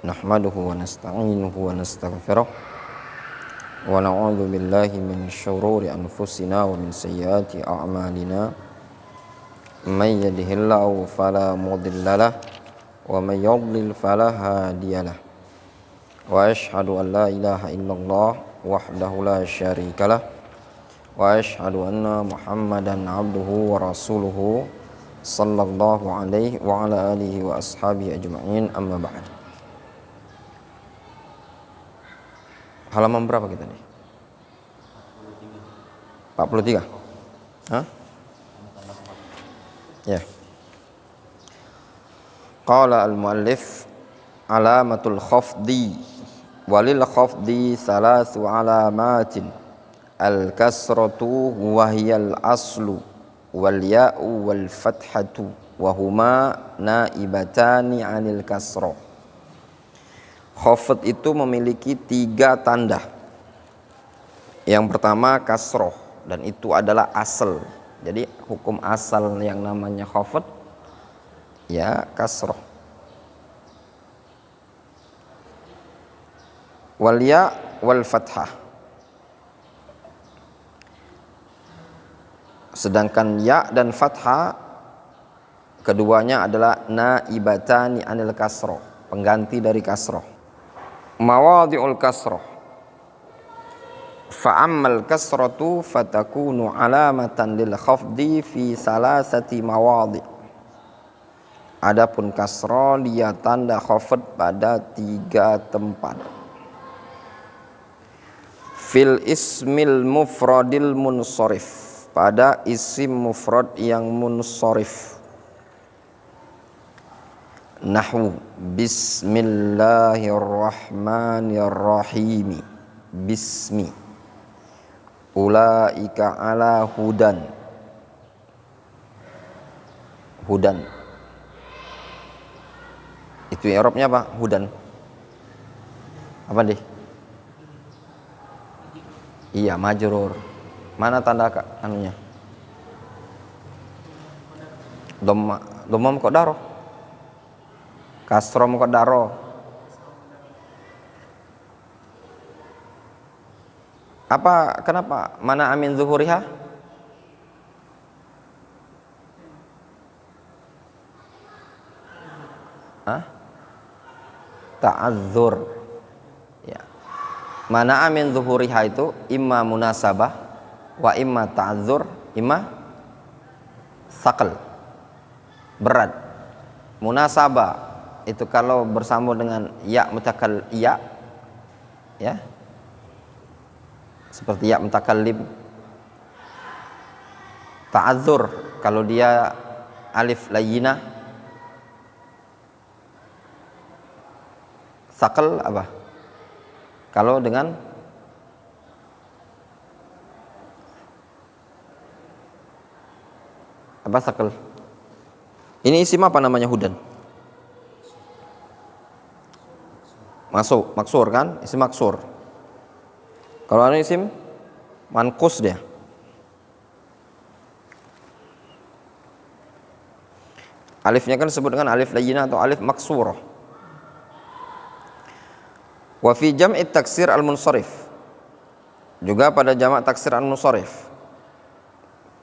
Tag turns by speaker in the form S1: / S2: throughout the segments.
S1: Nahmaduhu wa nasta'inuhu wa nastaghfiruh wa na'udzu billahi min syururi anfusina wa min sayyiati a'malina. May yahdihillahu fala mudhillalah wa may yudlil fala hadiyalah. Wa asyhadu an la ilaha illallah wahdahu la syarikalah wa asyhadu anna Muhammadan abduhu wa rasuluhu sallallahu alaihi wa ala alihi wa ashabihi ajma'in, amma ba'd. Halaman berapa kita nih? 43. Hah? Ya. Qala al-muallif alamatul khafdi walil khafdi salasu alamatin al-kasratu wa hiyal aslu wal ya'u wal fathatu wa huma naibatani 'anil kasrah. Khafd itu memiliki 3 tanda. Yang pertama kasroh, dan itu adalah asal. Jadi hukum asal yang namanya khafd ya kasroh. Wal ya wal fathah. Sedangkan ya dan fathah keduanya adalah naibatani anil kasroh, pengganti dari kasroh. Mawadhi'ul kasroh, fa'ammal kasratu fatakunu alamatan lil khafdi fi salasati mawadhi'. Adapun kasroh dia tanda khafd pada 3 tempat. Fil ismil mufradil munsharif, pada isim mufrad yang munsharif. Nahwu bismillahirrahmanirrahim, bismi, ulaika ala hudan, hudan itu i'rabnya apa? Hudan apa deh? Iya, majrur. Mana tanda anunya? Dhammah muqaddarah, kasrah muqaddarah. Apa, kenapa? Mana amin zuhuriha? Hah? Ta'azzur. Ya. Mana amin zuhuriha itu imma munasabah wa imma ta'azzur, imma saqal, berat. Munasabah itu kalau bersambung dengan ya mutakal ya, seperti ya mutakallim. Ta'azzur kalau dia alif layyinah. Saqal apa? Kalau dengan apa saqal? Ini isim apa namanya hudan? Maksur kan? Isim maksur. Kalau ini isim manqus dia. Alifnya kan disebut dengan alif layyinah atau alif maksurah. Wa fi jam'i taksir al-munsharif, juga pada jamak taksir al-munsharif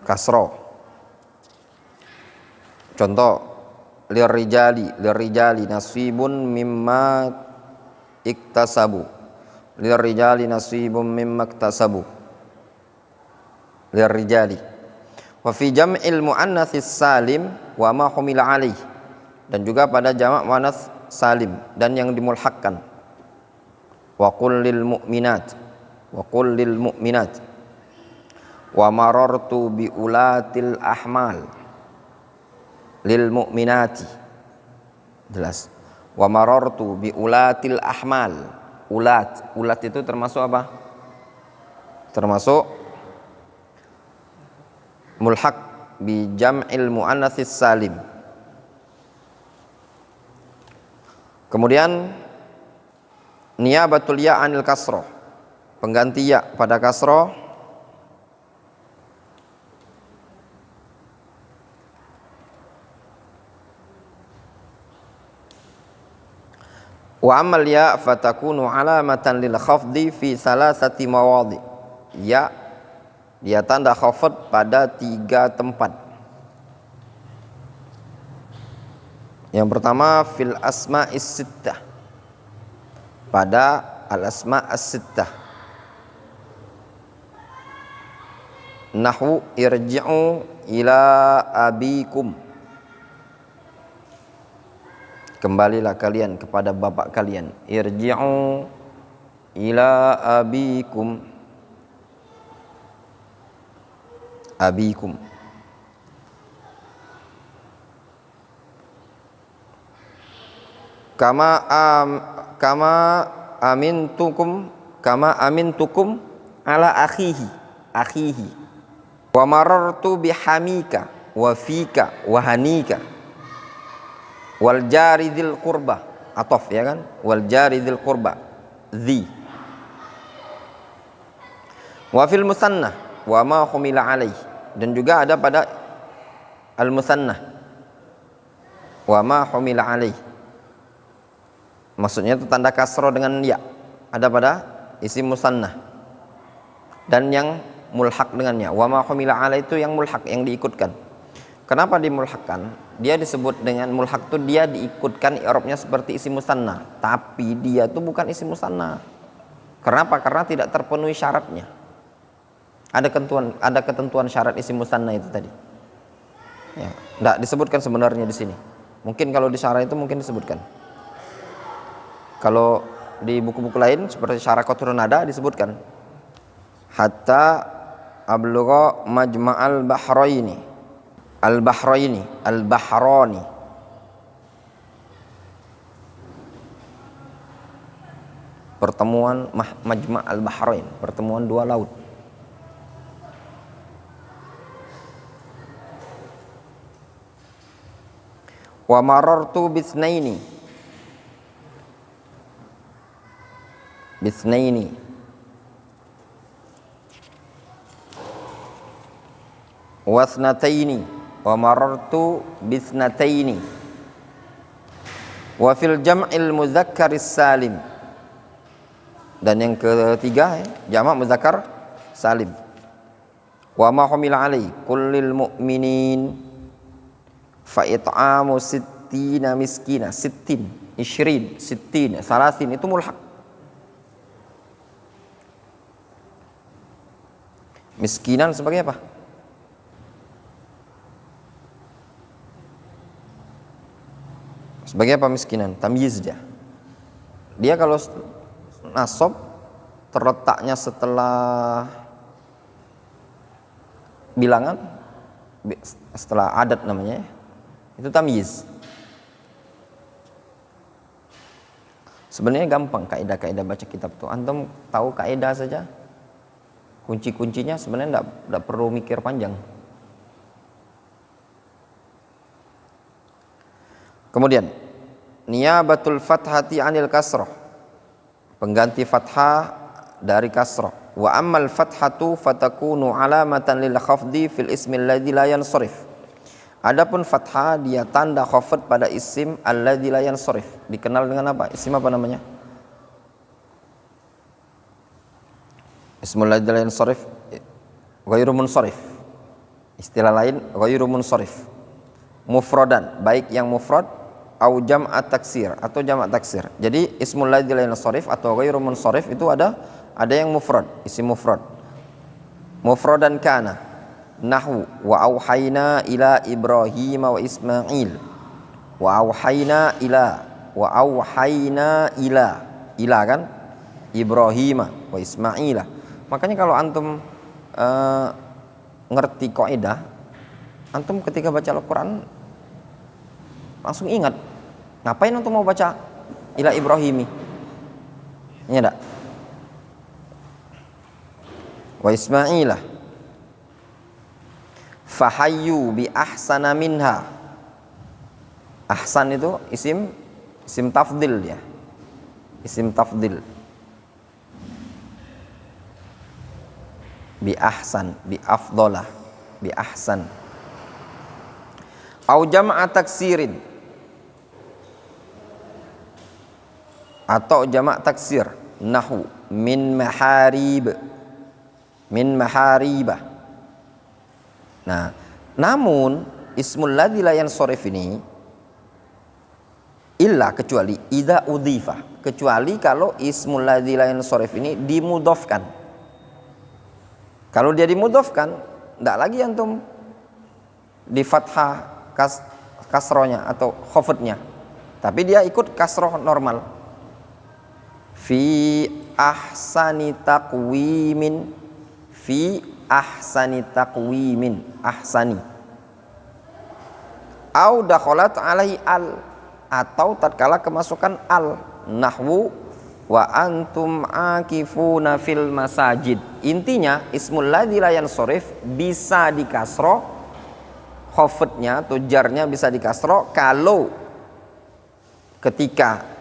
S1: kasra. Contoh lirrijali nasibun mimma iktasabu, lirrijali nasibun mimma iktasabu, lirrijali. Wa fi jam'il muannatsis salim wa ma humila alaih, dan juga pada jamak muannats salim dan yang dimulhaqkan. Wa qul lil mu'minat wa marartu bi ulatil ahmal, lil mu'minati jelas. Wa marartu bi ulatil ahmal, ulat itu termasuk apa? Termasuk mulhaq bi jam'il muannatsis salim. Kemudian niyabatul ya anil kasroh, pengganti ya pada kasroh. Wa amal ya fatakunu alamatan lil khafdi fi salasati mawadhi. Ya, dia tanda khafd pada 3 tempat. Yang pertama fil asma'is sittah, pada al asma'as sittah. Nahwu irji'u ila abikum, kembalilah kalian kepada bapak kalian. Irji'u ila abikum, abikum. Kama amintukum ala akhihi wa marartu bihamika wa fika wa hanika wal jari dzil qurba, ataf ya kan, wal jari dzil qurba dzi. Wa fil musannah wa ma humila alaih, dan juga ada pada al musannah wa ma humila alaih, maksudnya itu tanda kasroh dengan ya, ada pada isim musannah dan yang mulhaq dengannya. Wa ma humila alaih itu yang mulhaq, yang diikutkan. Kenapa dimulhaqkan? Dia disebut dengan mulhaq itu dia diikutkan i'rabnya seperti isim musanna, tapi dia itu bukan isim musanna. Kenapa? Karena tidak terpenuhi syaratnya. Ada ketentuan syarat isim musanna itu tadi. Ya, enggak disebutkan sebenarnya di sini. Mungkin kalau di syarah itu mungkin disebutkan. Kalau di buku-buku lain seperti syarah qatrun nada disebutkan hatta ablugha majma'al bahraini, al-bahrani, pertemuan majma' al-bahrain, pertemuan 2 laut. Wa marartu bisnaini, wasnataini, wa marartu bisnataini. Wa fil jam'il mudzakkar salim, dan yang ketiga jamak muzakkar salim. Wa ma humila alai kullil mu'minin fa it'amu sittina miskina, sittin, ishrin, sittin, salasin, itu mulhaq. Miskinan sebagai apa? Sebagai apa miskinan? Tamyiz dia. Dia kalau nasab terletaknya setelah bilangan, setelah adat namanya, itu tamyiz. Sebenarnya gampang kaidah-kaidah baca kitab tuh. Antum tahu kaidah saja, kunci-kuncinya sebenarnya enggak perlu mikir panjang. Kemudian niyabatul fathati anil kasrah, pengganti fathah dari kasrah. Wa ammal fathatu fatakunu alamatan lil khafdi fil ismi alladzi la yansarif. Adapun fathah dia tanda khafd pada isim alladzi la yansarif. Dikenal dengan apa? Isim apa namanya? Ismul ladzi la yansarif ghairu munsharif. Istilah lain ghairu munsharif. Mufradan, baik yang mufrad au jam'at taksir atau jamak taksir. Jadi ismul ladzi la yansharif atau ghairu munsharif itu ada yang mufrad, isim mufrad. Mufradan kana nahwu wa auhayna ila Ibrahim wa Ismail. Wa auhayna ila kan Ibrahim wa Ismail. Makanya kalau antum ngerti kaidah, antum ketika baca Al-Qur'an langsung ingat, ngapain untuk mau baca ila Ibrahimi? Ini enggak? Wa Ismailah fahayyu bi ahsana minha. Ahsan itu isim tafdil ya. Isim tafdil. Bi ahsan, bi afdalah, bi ahsan. Au jam'a taksirin atau jamak taksir nahu min maharib, min maharibah. Nah, namun ismul ladzi la yansharif ini illa kecuali idza udhifa, kecuali kalau ismul ladzi la yansharif ini dimudhofkan. Kalau dia dimudhofkan, enggak lagi antum di fathah kasrohnya atau khafdnya, tapi dia ikut kasroh normal. Fi ahsani taqwimin, fi ahsani taqwimin, ahsani. Au dakhalat alaihi al, atau tatkala kemasukan al, nahwu wa antum akifuna fil masajid. Intinya ismul ladzi la yansharif bisa dikasroh, khafdnya atau jarnya bisa dikasroh kalau ketika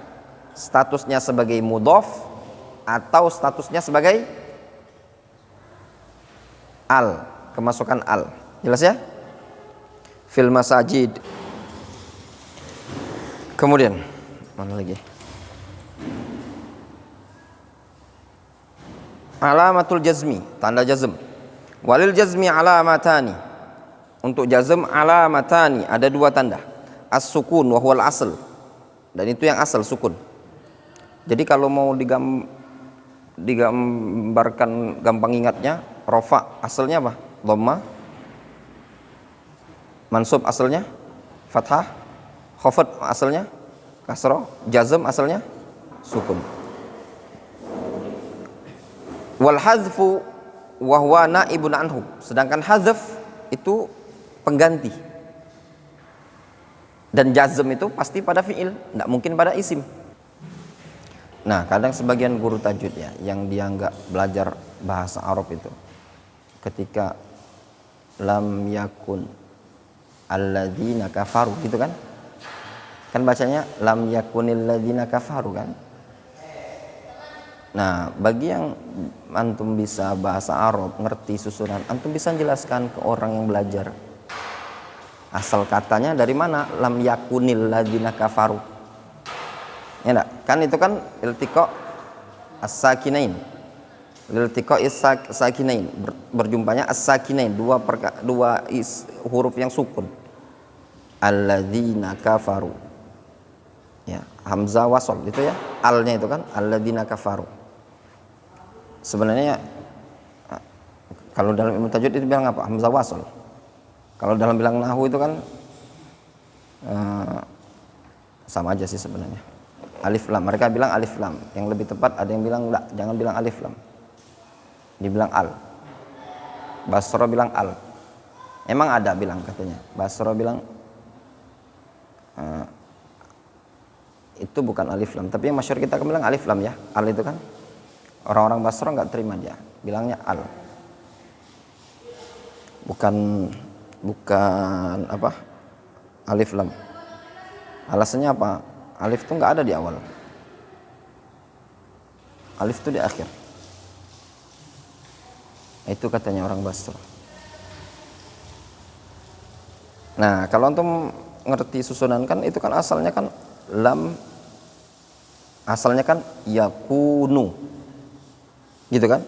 S1: statusnya sebagai mudhof atau statusnya sebagai al, kemasukan al. Jelas ya? Fil masajid. Kemudian mana lagi? Alamatul jazmi, tanda jazm. Walil jazmi alamatani. Untuk jazm alamatani ada dua tanda. As-sukun wa huwal asl. Dan itu yang asal sukun. Jadi kalau mau digambarkan gampang ingatnya, rofa asalnya apa? Dhamma. Mansub asalnya fathah. Khafd asalnya kasrah. Jazm asalnya sukun. Wal hadzfu wa huwa naibun anhu. Sedangkan hadzf itu pengganti. Dan jazm itu pasti pada fiil, tidak mungkin pada isim. Nah, kadang sebagian guru tajwid ya, yang dia nggak belajar bahasa Arab itu, ketika lam yakun alladzina kafaru gitu kan bacanya lam yakunil ladzina kafaru kan. Nah, bagi yang antum bisa bahasa Arab, ngerti susunan, antum bisa jelaskan ke orang yang belajar asal katanya dari mana lam yakunil ladzina kafaru. Ya enggak? Kan itu kan iltiqa as-sakinain. Iltiqa as-sakinain, berjumpanya as-sakinain, dua huruf yang sukun. Alladzina kafaru. Ya, hamzah wasol itu ya. Alnya itu kan alladzina kafaru. Sebenarnya kalau dalam ilmu tajwid itu bilang apa? Hamzah wasol. Kalau dalam bilang nahwu itu kan sama aja sih sebenarnya. Alif lam, mereka bilang alif lam. Yang lebih tepat ada yang bilang enggak, jangan bilang alif lam. Dibilang al. Basra bilang al. Emang ada bilang katanya. Basra bilang itu bukan alif lam, tapi yang masyhur kita kan bilang alif lam ya. Al itu kan orang-orang Basra enggak terima dia, bilangnya al. Bukan apa? Alif lam. Alasannya apa? Alif itu nggak ada di awal. Alif itu di akhir. Itu katanya orang Basra. Nah, kalau antum ngerti susunan kan itu kan asalnya kan lam, asalnya kan yakunu. Gitu kan?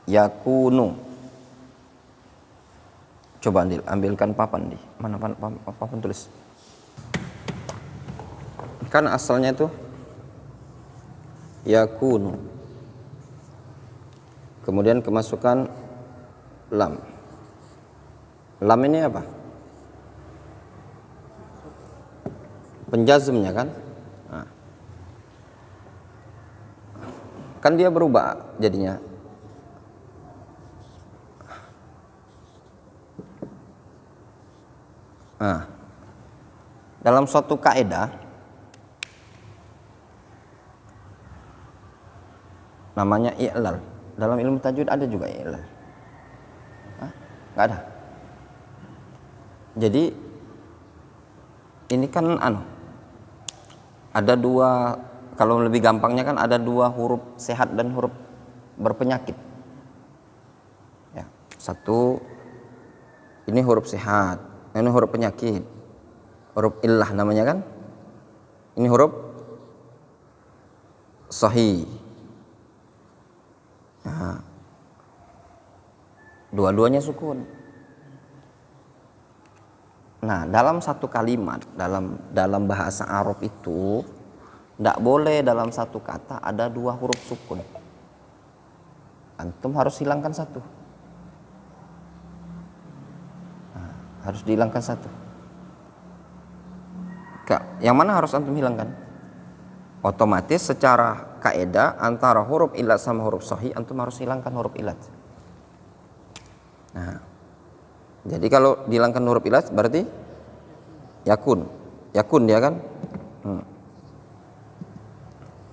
S1: Yakunu. Coba ambilkan papan di mana papan tulis. Kan asalnya itu yakunu, kemudian kemasukan lam. Lam ini apa? Penjazmnya kan? Nah. Kan dia berubah jadinya. Nah, dalam suatu kaidah namanya i'lal. Dalam ilmu tajwid ada juga i'lal. Nggak ada. Jadi ini kan ada dua, kalau lebih gampangnya kan ada dua huruf sehat dan huruf berpenyakit. Ya, satu ini huruf sehat, ini huruf penyakit. Huruf illah namanya kan. Ini huruf sahih. Nah, dua-duanya sukun. Nah, dalam satu kalimat, dalam bahasa Arab itu tidak boleh dalam satu kata ada dua huruf sukun. Antum harus hilangkan satu. Nah, harus dihilangkan satu. Yang mana harus antum hilangkan? Otomatis secara kaidah antara huruf ilat sama huruf sahih antum harus hilangkan huruf ilat. Nah, jadi kalau dihilangkan huruf ilat berarti yakun dia kan?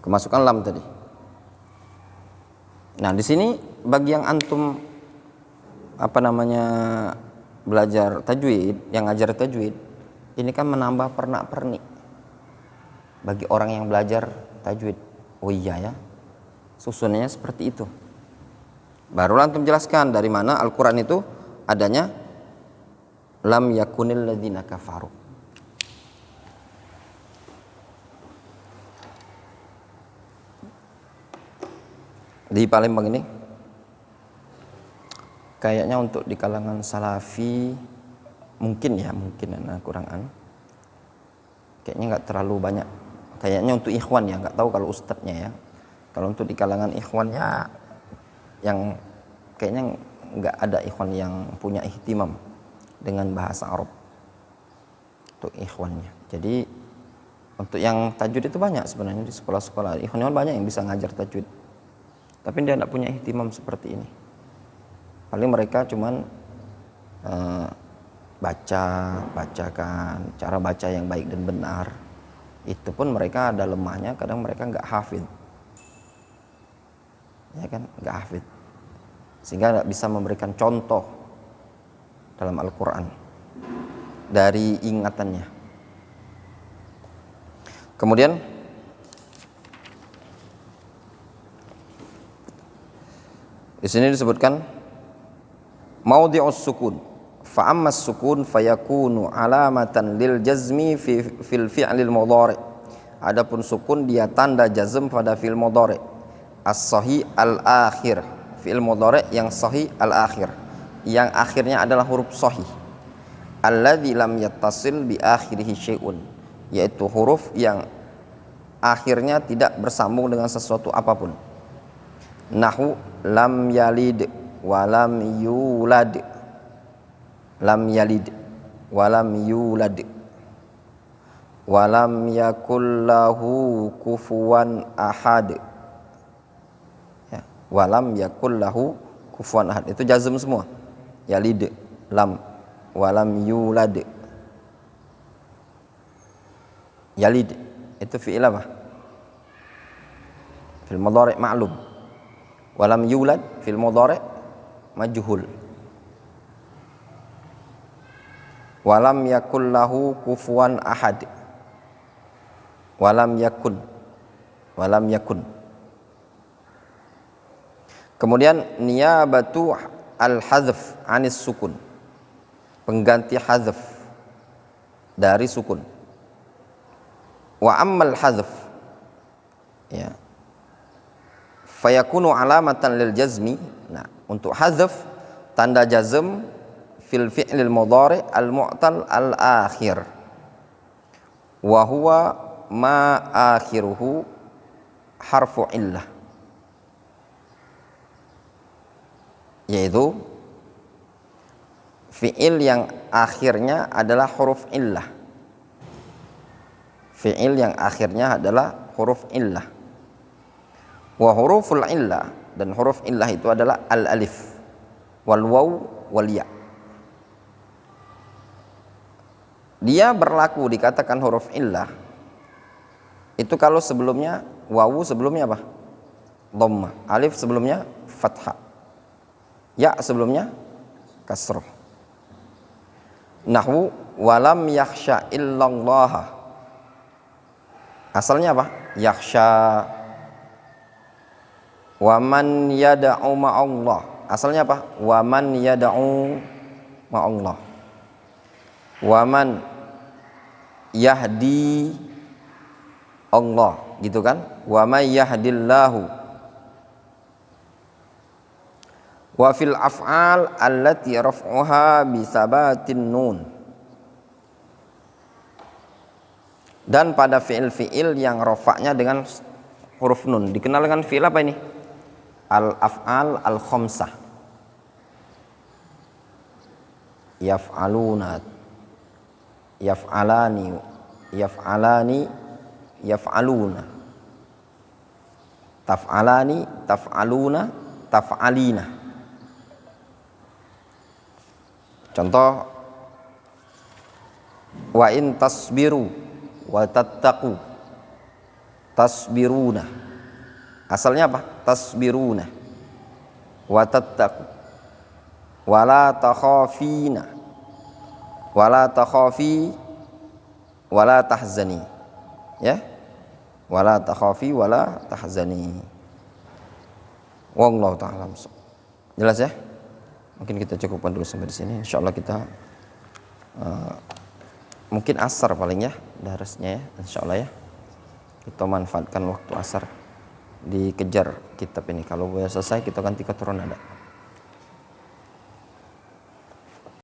S1: Kemasukan lam tadi. Nah, di sini bagi yang antum belajar tajwid, yang ngajar tajwid, ini kan menambah pernak-pernik bagi orang yang belajar tajwid. Oh iya ya, susunannya seperti itu. Baru antum jelaskan dari mana Al-Quran itu adanya lam yakunil ladzina kafaru. Di Palembang ini kayaknya untuk di kalangan salafi mungkin kurang kayaknya nggak terlalu banyak. Kayaknya untuk ikhwan ya, nggak tahu kalau ustadznya ya. Kalau untuk di kalangan ikhwannya, yang kayaknya nggak ada ikhwan yang punya ihtimam dengan bahasa Arab untuk ikhwannya. Jadi untuk yang tajwid itu banyak sebenarnya di sekolah-sekolah. Ikhwan banyak yang bisa ngajar tajwid, tapi dia tidak punya ihtimam seperti ini. Paling mereka cuman bacakan cara baca yang baik dan benar. Itu pun mereka ada lemahnya, kadang mereka nggak hafid, ya kan, nggak hafid, sehingga nggak bisa memberikan contoh dalam Al-Quran dari ingatannya. Kemudian di sini disebutkan maudhi'us sukun. Fa'ammas sukun fayakunu alamatan lil jazmi fil fi'lil mudhari. Adapun sukun dia tanda jazm pada fi'il mudhari. As-sahih al-akhir. Fi'il mudhari yang sahih al-akhir, yang akhirnya adalah huruf sahih. Alladzi lam yattasil bi akhirihi syai'un, yaitu huruf yang akhirnya tidak bersambung dengan sesuatu apapun. Nahu lam yalid wa lam yulad. Lam yalid walam yulad walam yakul lahu kufuwan ahad, ya, walam yakul lahu kufuwan ahad itu jazm semua. Yalid lam, walam yulad. Yalid itu fi'il apa? Fi'il mudhari' ma'lum. Walam yulad fi'il mudhari' majhul. Walam yakul lahu kufuwan ahad. Walam yakun. Kemudian niyabatu al-hadzf anis sukun, pengganti hadzf dari sukun. Wa ammal hadzf, ya, fayakunu alamatan lil jazmi. Nah, untuk hadzf tanda jazm fil fi'lil mudhari al-mu'tal al-akhir wa huwa ma akhiruhu harfu illah, yaitu fi'il yang akhirnya adalah huruf illah. Fi'il yang akhirnya adalah huruf illah. Wa huruful illah, dan huruf illah itu adalah al-alif wal waw wal ya. Dia berlaku dikatakan huruf illah itu kalau sebelumnya wawu, sebelumnya apa? Dhammah, alif sebelumnya fathah, ya sebelumnya kasrah. Nahwu walam yakhsha illallah, asalnya apa? Yakhsha. Waman yada'u ma'allah, asalnya apa? Waman yada'u ma'allah. Waman yahdi Allah, gitu kan? Wa may yahdillahu. Wa fil af'al allati raf'uha bi sabatin nun. Dan pada fi'il-fi'il yang rafa'nya dengan huruf nun. Dikenal dengan fi'il apa ini? Al-af'al al-khamsah. Yaf'aluna, yaf'alani, yaf'alani, yaf'aluna, taf'alani, taf'aluna, taf'alina. Contoh, wa in tasbiru wa tattaqu, tasbiruna. Asalnya apa? Tasbiruna wa tattaqu. Wala takhafina, wala takhafi, wala tahzani. Ya, wala takhafi, wala tahzani. Wallahu ta'ala. Jelas ya? Mungkin kita cukupkan dulu sampai di sini. Insyaallah kita mungkin asar paling ya darasnya ya, insyaallah ya. Kita manfaatkan waktu asar dikejar kitab ini. Kalau sudah selesai kita ganti ke turun ada.